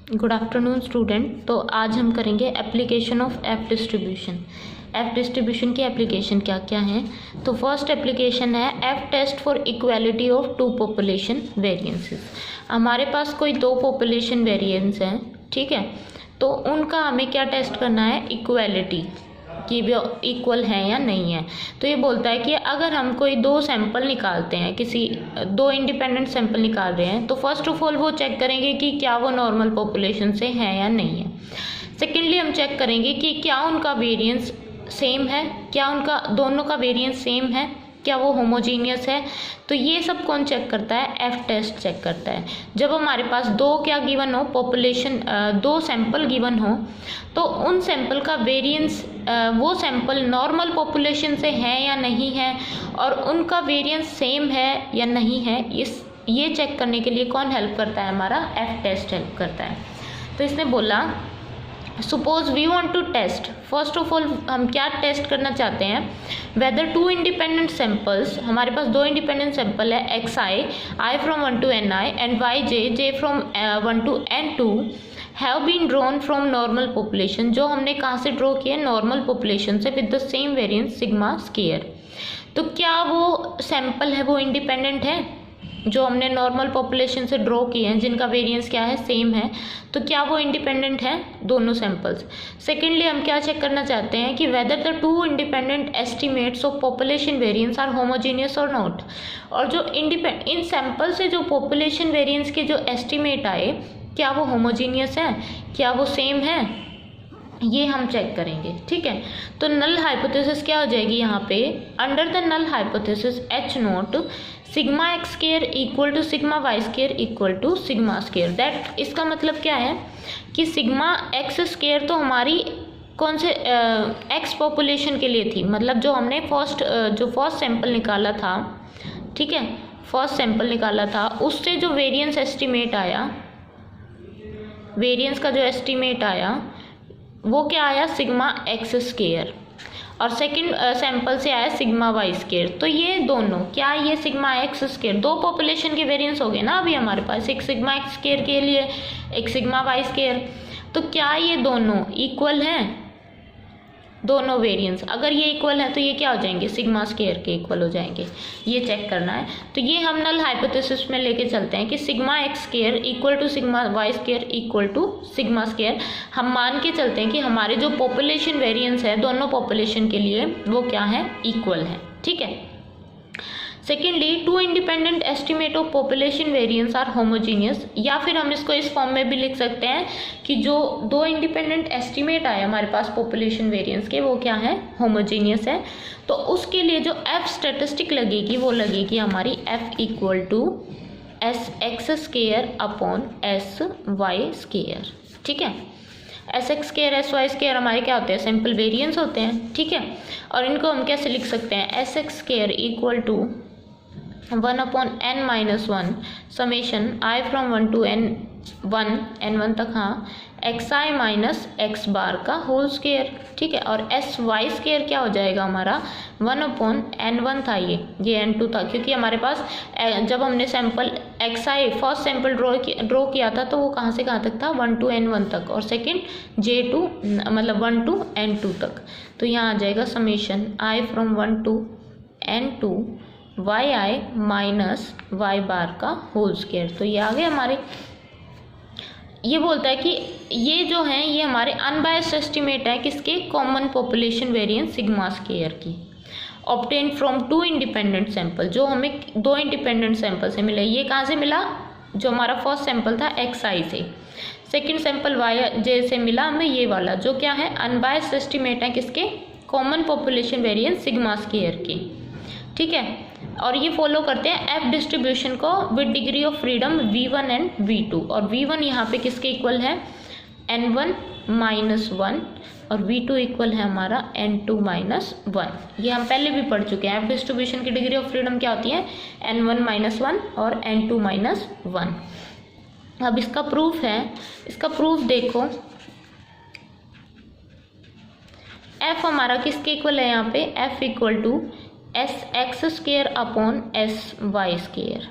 Good afternoon student. तो आज हम करेंगे application of F distribution. F distribution की एप्लीकेशन क्या क्या है। तो फर्स्ट एप्लीकेशन है F test for equality of two population variances. हमारे पास कोई दो पॉपुलेशन वेरिएंस हैं, ठीक है, तो उनका हमें क्या टेस्ट करना है, इक्वालिटी कि वो इक्वल है या नहीं है। तो ये बोलता है कि अगर हम कोई दो सैंपल निकालते हैं, किसी दो इंडिपेंडेंट सैंपल निकाल रहे हैं, तो फर्स्ट ऑफ ऑल वो चेक करेंगे कि क्या वो नॉर्मल पॉपुलेशन से है या नहीं है। सेकेंडली हम चेक करेंगे कि क्या उनका वेरिएंस सेम है, क्या उनका दोनों का वेरिएंस सेम है, क्या वो होमोजीनियस है। तो ये सब कौन चेक करता है, एफ टेस्ट चेक करता है। जब हमारे पास दो क्या गिवन हो, पॉपुलेशन दो सैंपल गिवन हो, तो उन सैंपल का वेरिएंस वो सैंपल नॉर्मल पॉपुलेशन से है या नहीं है, और उनका वेरिएंस सेम है या नहीं है, ये चेक करने के लिए कौन हेल्प करता है, हमारा एफ टेस्ट हेल्प करता है। तो इसने बोला suppose we want to test, first of all हम क्या टेस्ट करना चाहते हैं, वेदर टू इंडिपेंडेंट सैंपल्स, हमारे पास दो इंडिपेंडेंट सैंपल है, X I from 1 to ni and Y J from 1 to n2 have been drawn from normal population, जो हमने कहाँ से ड्रॉ किया, नॉर्मल पॉपुलेशन से, with the same variance sigma square. तो क्या वो सैंपल है वो इंडिपेंडेंट है, जो हमने नॉर्मल पॉपुलेशन से ड्रॉ किए हैं, जिनका वेरिएंस क्या है, सेम है, तो क्या वो इंडिपेंडेंट है, दोनों सैंपल्स। सेकेंडली हम क्या चेक करना चाहते हैं कि whether the two independent estimates of population variance are homogeneous और नॉट, और जो इन सैंपल से जो पॉपुलेशन वेरिएंस के जो एस्टिमेट आए, क्या वो होमोजीनियस है, क्या वो सेम है, ये हम चेक करेंगे, ठीक है। तो नल हाइपोथेसिस क्या हो जाएगी यहाँ पे, under the null hypothesis H naught sigma X square equal to sigma Y square equal to sigma square. That इसका मतलब क्या है कि सिग्मा एक्स स्क्वायर तो हमारी कौन से एक्स पॉपुलेशन के लिए थी, मतलब जो हमने फर्स्ट सैंपल निकाला था, ठीक है, फर्स्ट सैंपल निकाला था, उससे जो वेरिएंस एस्टिमेट आया, वेरिएंस का जो एस्टिमेट आया वो क्या आया, सिग्मा एक्स स्क्वायर, और सेकंड सैंपल से आया सिग्मा वाई स्क्वायर। तो ये दोनों क्या, ये सिग्मा एक्स स्क्वायर, दो पॉपुलेशन के वेरिएंस हो गए ना अभी हमारे पास, एक सिग्मा एक्स स्क्वायर के लिए, एक सिग्मा वाई स्क्वायर। तो क्या ये दोनों इक्वल हैं, दोनों वेरिएंस अगर ये इक्वल है तो ये क्या हो जाएंगे, सिग्मा स्क्वायर के इक्वल हो जाएंगे, ये चेक करना है। तो ये हम नल हाइपोथेसिस में लेके चलते हैं कि sigma X square equal to sigma Y square equal to sigma square. हम मान के चलते हैं कि हमारे जो पॉपुलेशन वेरिएंस है दोनों पॉपुलेशन के लिए वो क्या है, इक्वल है, ठीक है। Secondly two independent estimate of population variance are homogeneous, या फिर हम इसको इस फॉर्म में भी लिख सकते हैं कि जो दो इंडिपेंडेंट एस्टिमेट आए हमारे पास पॉपुलेशन वेरिएंस के, वो क्या है, होमोजीनियस है। तो उसके लिए जो एफ स्टैटिस्टिक लगेगी वो लगेगी हमारी F equal to S x square upon S Y square, ठीक है। S x square S Y square हमारे क्या होते हैं, सिंपल वेरिएंस होते हैं, ठीक है। और इनको हम कैसे लिख सकते हैं, S x square equal to 1 upon n minus 1 summation I from 1 to n1 तक, हाँ, X I minus X bar का होल स्क्वायर, ठीक है। और एस वाई स्क्वायर क्या हो जाएगा हमारा, 1 अपॉन n1 था, ये n2 था, क्योंकि हमारे पास जब हमने सैंपल एक्स आई फर्स्ट सैंपल ड्रॉ किया था तो वो कहाँ से कहाँ तक था, 1 to n1 तक, और सेकेंड J2 मतलब 1 to n2 तक। तो यहाँ आ जाएगा summation I from 1 to n2 Y I minus Y bar का होल स्क्वायर। तो ये आ गए हमारे, ये बोलता है कि ये जो हैं ये हमारे अनबायस्ड एस्टिमेट है किसके, common population variance sigma square की, obtain from two independent sample, जो हमें दो इंडिपेंडेंट सैंपल से मिला। ये कहाँ से मिला, जो हमारा फर्स्ट सैंपल था एक्स आई से, सेकेंड सैंपल वाई जे से मिला हमें ये वाला, जो क्या है, अनबायस्ड एस्टिमेट है किसके, common population variance sigma square की, ठीक है। और ये फॉलो करते हैं एफ डिस्ट्रीब्यूशन को with degree of freedom v1 and v2, और v1 यहाँ पे किसके इक्वल है, n1 माइनस 1, और v2 इक्वल है हमारा n2 माइनस 1। ये हम पहले भी पढ़ चुके हैं, एफ डिस्ट्रीब्यूशन की डिग्री ऑफ फ्रीडम क्या होती है, n1 माइनस 1 और n2 माइनस 1। अब इसका प्रूफ है, इसका प्रूफ देखो, f हमारा किसके इक्वल है यहाँ पे, f equal to S x square upon S Y square.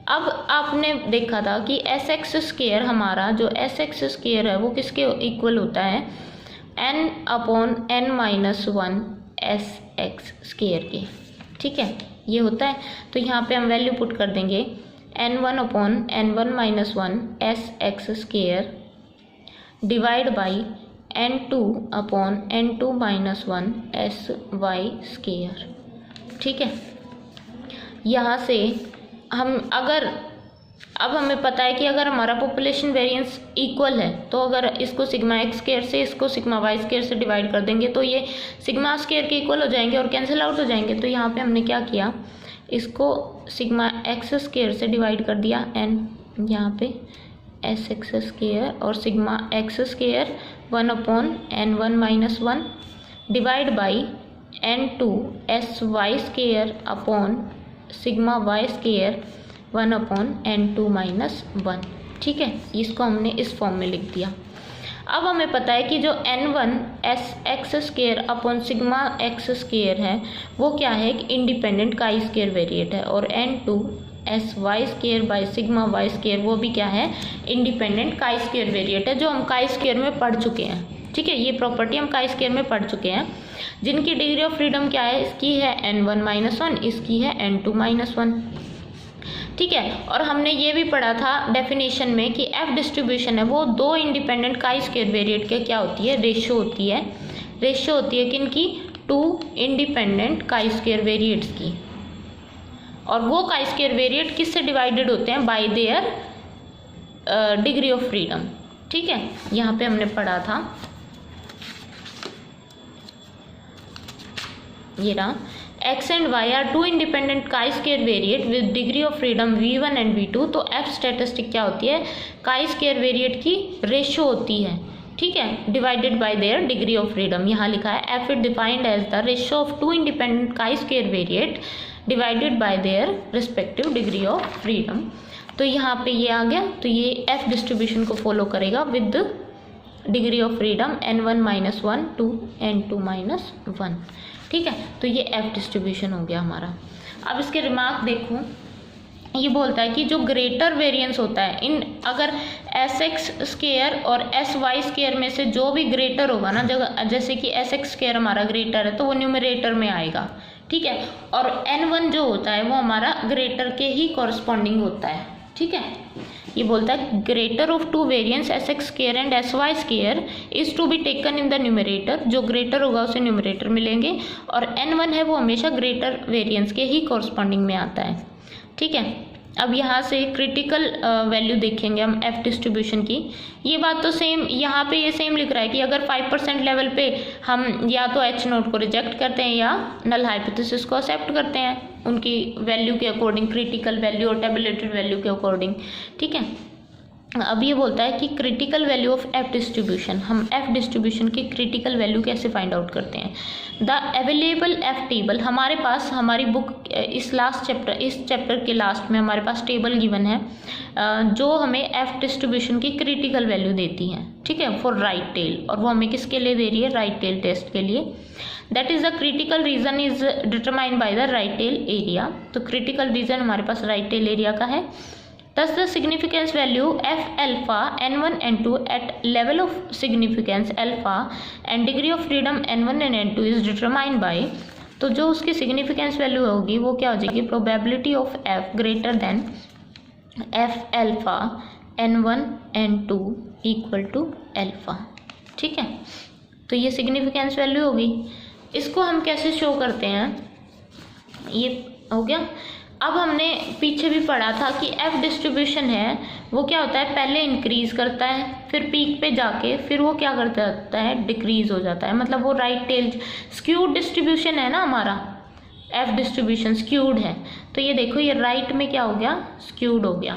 अब आपने देखा था कि एस एक्स स्क्वायर, हमारा जो एस एक्स स्क्वायर है वो किसके इक्वल होता है, n upon n minus 1 S x square के, ठीक है, ये होता है। तो यहाँ पे हम वैल्यू पुट कर देंगे n1 upon n1 minus 1 S x square divide by n2 upon n2 minus 1 S Y square, ठीक है। यहाँ से हम अब हमें पता है कि अगर हमारा पॉपुलेशन वेरिएंस इक्वल है तो अगर इसको सिग्मा एक्स स्क्वायर से इसको सिग्मा वाई स्क्वायर से डिवाइड कर देंगे तो ये सिग्मा स्क्वायर के इक्वल हो जाएंगे और कैंसिल आउट हो जाएंगे। तो यहाँ पे हमने क्या किया, इसको सिग्मा एक्स स्क्वायर से डिवाइड कर दिया, एन यहाँ पे एस एक्स स्क्वायर और sigma X square 1 upon n1 minus 1 divide by n2 S Y square upon sigma Y square 1 upon n2 minus 1, ठीक है। इसको हमने इस फॉर्म में लिख दिया। अब हमें पता है कि जो n1 S x square upon sigma X square है वो क्या है, एक इंडिपेंडेंट काई स्क्वायर वेरिएट है, और n2 S Y square by sigma Y square वो भी क्या है, इंडिपेंडेंट काई स्क्वायर वेरिएट है, जो हम काई स्क्वायर में पढ़ चुके हैं, ठीक है। ये प्रॉपर्टी हम काई स्क्वायर में पढ़ चुके हैं, जिनकी डिग्री ऑफ फ्रीडम क्या है, इसकी है n1 माइनस 1, इसकी है n2 माइनस 1, ठीक है। और हमने ये भी पढ़ा था डेफिनेशन में कि एफ डिस्ट्रीब्यूशन है वो दो इंडिपेंडेंट काई स्क्वायर वेरिएट के क्या होती है, रेशियो होती है। रेशियो होती है किनकी, टू इंडिपेंडेंट काई स्क्वायर वेरिएट्स की, और वो काई स्क्वायर वेरिएट किससे डिवाइडेड होते हैं, bye their degree of freedom, ठीक है। यहाँ पे हमने पढ़ा था, ये रहा, x and y are two independent chi square variate with degree of freedom v1 and v2। तो f स्टैटिस्टिक क्या होती है, काई स्क्वायर वेरिएट की रेशियो होती है, ठीक है, divided by their degree of freedom. यहाँ लिखा है f is defined as the ratio of two independent chi square variate divided by their respective degree of freedom. तो यहाँ पे ये आ गया, तो ये f डिस्ट्रीब्यूशन को फॉलो करेगा with degree of freedom n1 minus 1 to n2 minus 1, ठीक है। तो ये एफ डिस्ट्रीब्यूशन हो गया हमारा। अब इसके रिमार्क देखो, ये बोलता है कि जो ग्रेटर वेरिएंस होता है इन, अगर एस एक्स स्क्वायर और एस वाई स्क्वायर में से जो भी ग्रेटर होगा ना, जैसे कि एस एक्स स्क्वायर हमारा ग्रेटर है तो वो न्यूमरेटर में आएगा, ठीक है, और n1 जो होता है वो हमारा ग्रेटर के ही कॉरस्पॉन्डिंग होता है, ठीक है। ये बोलता है greater of two variance s x square and s Y square is to be taken in the numerator, जो ग्रेटर होगा उसे न्यूमरेटर मिलेंगे, और n1 है वो हमेशा ग्रेटर वेरिएंस के ही कॉरस्पॉन्डिंग में आता है, ठीक है। अब यहाँ से क्रिटिकल वैल्यू देखेंगे हम एफ डिस्ट्रीब्यूशन की। ये बात तो सेम यहाँ पे ये सेम लिख रहा है कि अगर 5% लेवल पे हम या तो एच नोट को रिजेक्ट करते हैं या नल हाइपोथेसिस को एक्सेप्ट करते हैं उनकी वैल्यू के अकॉर्डिंग, क्रिटिकल वैल्यू और टेबुलेटेड वैल्यू के अकॉर्डिंग, ठीक है। अब ये बोलता है कि critical value of F distribution, हम एफ डिस्ट्रीब्यूशन की क्रिटिकल वैल्यू कैसे फाइंड आउट करते हैं। द अवेलेबल एफ टेबल, हमारे पास हमारी बुक इस चैप्टर के लास्ट में हमारे पास टेबल गिवन है जो हमें एफ डिस्ट्रीब्यूशन की क्रिटिकल वैल्यू देती है, ठीक है, फॉर राइट टेल, और वो हमें किसके लिए दे रही है, राइट टेल टेस्ट के लिए। That is the critical reason is determined by the right tail area. तो क्रिटिकल रीजन हमारे पास राइट टेल एरिया का है। Thus the significance value f alpha n1 n2 at level of significance alpha and degree of freedom n1 and n2 is determined by, तो जो उसकी significance value होगी वो क्या हो जाएगी, probability of f greater than f alpha n1 n2 equal to alpha, ठीक है। तो ये significance value होगी। इसको हम कैसे शो करते हैं, ये हो गया। अब हमने पीछे भी पढ़ा था कि एफ डिस्ट्रीब्यूशन है वो क्या होता है, पहले इंक्रीज करता है, फिर पीक पे जाके फिर वो क्या करता रहता है, डिक्रीज हो जाता है, मतलब वो राइट टेल स्क्यूड डिस्ट्रीब्यूशन है ना हमारा, एफ डिस्ट्रीब्यूशन स्क्यूड है। तो ये देखो ये राइट में क्या हो गया, स्क्यूड हो गया।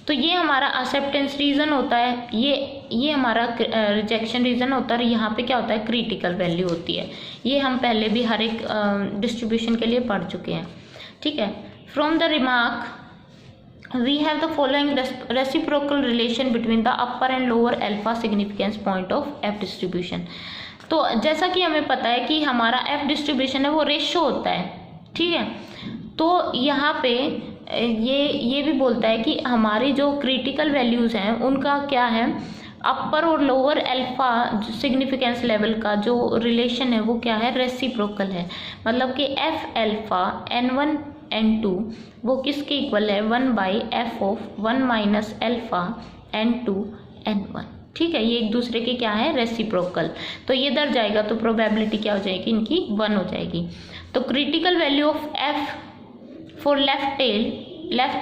तो ये हमारा एक्सेप्टेंस रीजन होता है, ये हमारा रिजेक्शन रीजन होता है, और यहाँ पे क्या होता है, क्रिटिकल वैल्यू होती है। ये हम पहले भी हर एक डिस्ट्रीब्यूशन के लिए पढ़ चुके हैं, ठीक है। From the remark we have the following reciprocal relation between the upper and lower alpha significance point of F distribution. तो जैसा कि हमें पता है कि हमारा एफ डिस्ट्रीब्यूशन है वो रेशियो होता है, ठीक है। तो यहाँ पे ये भी बोलता है कि हमारी जो क्रिटिकल वैल्यूज़ हैं उनका क्या है, अपर और लोअर अल्फा सिग्निफिकेंस लेवल का जो रिलेशन है वो क्या है, रेसिप्रोकल है। मतलब कि एफ अल्फा N1 N2 वो किसके इक्वल है, 1/f of 1 minus alpha N2 N1। ठीक है, ये एक दूसरे के क्या है, रेसिप्रोकल। तो ये दर जाएगा तो प्रोबेबिलिटी क्या हो जाएगी, इनकी 1 हो जाएगी। तो critical value of F for left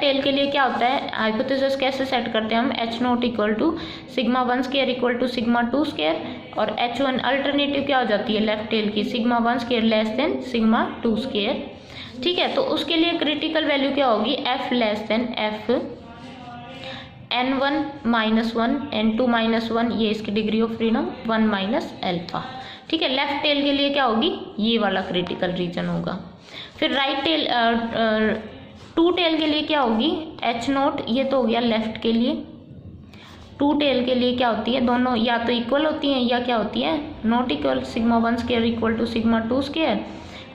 tail के लिए क्या होता है, हाइपोथेसिस कैसे सेट करते हैं हम, H0 equal to sigma 1 square equal to sigma 2 square, और H1 अल्टरनेटिव क्या हो जाती है लेफ्ट टेल की, sigma 1 square less than sigma 2 square. ठीक है, तो उसके लिए क्रिटिकल वैल्यू क्या होगी, F less than F N1 minus 1 N2 minus 1, ये इसकी degree of freedom 1 minus alpha. ठीक है, लेफ्ट टेल के लिए क्या होगी, ये वाला क्रिटिकल रीजन होगा। फिर राइट टेल टू टेल के लिए क्या होगी, H0, ये तो हो गया लेफ्ट के लिए। टू टेल के लिए क्या होती है, दोनों या तो इक्वल होती हैं या क्या होती है, not equal, sigma 1 square equal to sigma 2 square.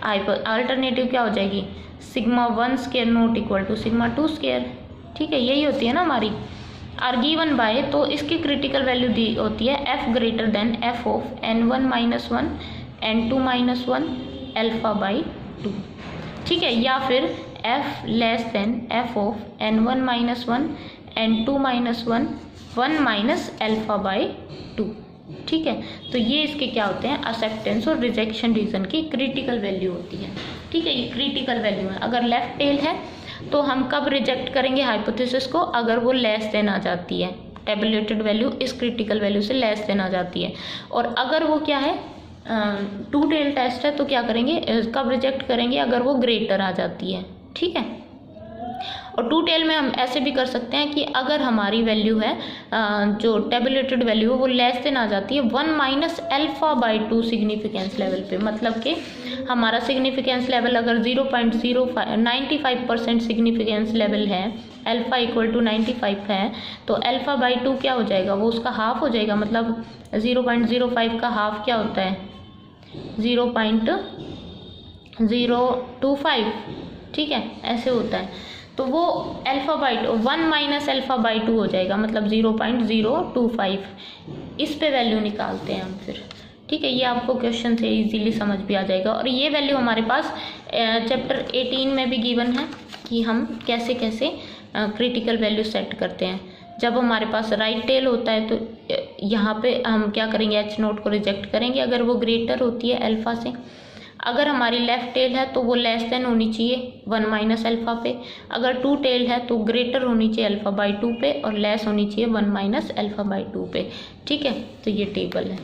Alternative क्या हो जाएगी, sigma 1 square not equal to sigma 2 square. ठीक है, यही होती है ना हमारी, आर गिवन बाय, तो इसकी क्रिटिकल वैल्यू दी होती है F greater than F of N1 minus 1 N2 minus 1 alpha by 2। ठीक है, या फिर F less than F of N1 minus 1 N2 minus 1 1 minus alpha by 2। ठीक है, तो ये इसके क्या होते हैं, एक्सेप्टेंस और रिजेक्शन रीजन की क्रिटिकल वैल्यू होती है। ठीक है, ये क्रिटिकल वैल्यू है। अगर लेफ्ट टेल है तो हम कब रिजेक्ट करेंगे हाइपोथेसिस को, अगर वो लेस देन आ जाती है, टेबुलेटेड वैल्यू इस क्रिटिकल वैल्यू से लेस देन आ जाती है। और अगर वो क्या है, टू टेल टेस्ट है, तो क्या करेंगे, कब रिजेक्ट करेंगे, अगर वो ग्रेटर आ जाती है। ठीक है, और टू टेल में हम ऐसे भी कर सकते हैं कि अगर हमारी वैल्यू है जो टेबुलेटेड वैल्यू है वो लेस देन आ जाती है 1 minus alpha by 2 significance level पे, मतलब कि हमारा सिग्निफिकेंस लेवल अगर 0.95% सिग्निफिकेंस लेवल है, अल्फा इक्वल टू 95 है, तो अल्फा बाई 2 क्या हो जाएगा, वो उसका हाफ हो जाएगा। मतलब 0.05 का हाफ क्या होता है, 0.025। ठीक है, ऐसे होता है। तो वो alpha by 2 1 minus alpha by 2 हो जाएगा, मतलब 0.025। इस पे वैल्यू निकालते हैं हम फिर। ठीक है, ये आपको क्वेश्चन से इजीली समझ भी आ जाएगा। और ये वैल्यू हमारे पास चैप्टर 18 में भी गिवन है कि हम कैसे कैसे क्रिटिकल वैल्यू सेट करते हैं। जब हमारे पास राइट टेल होता है तो यहाँ पे हम क्या करेंगे, H0 को रिजेक्ट करेंगे अगर वो ग्रेटर होती है अल्फा से। अगर हमारी लेफ्ट टेल है तो वो लेस देन होनी चाहिए 1 माइनस अल्फा पे। अगर टू टेल है तो ग्रेटर होनी चाहिए अल्फा बाई 2 पे और लेस होनी चाहिए 1 माइनस अल्फा बाई 2 पे। ठीक है, तो ये टेबल है।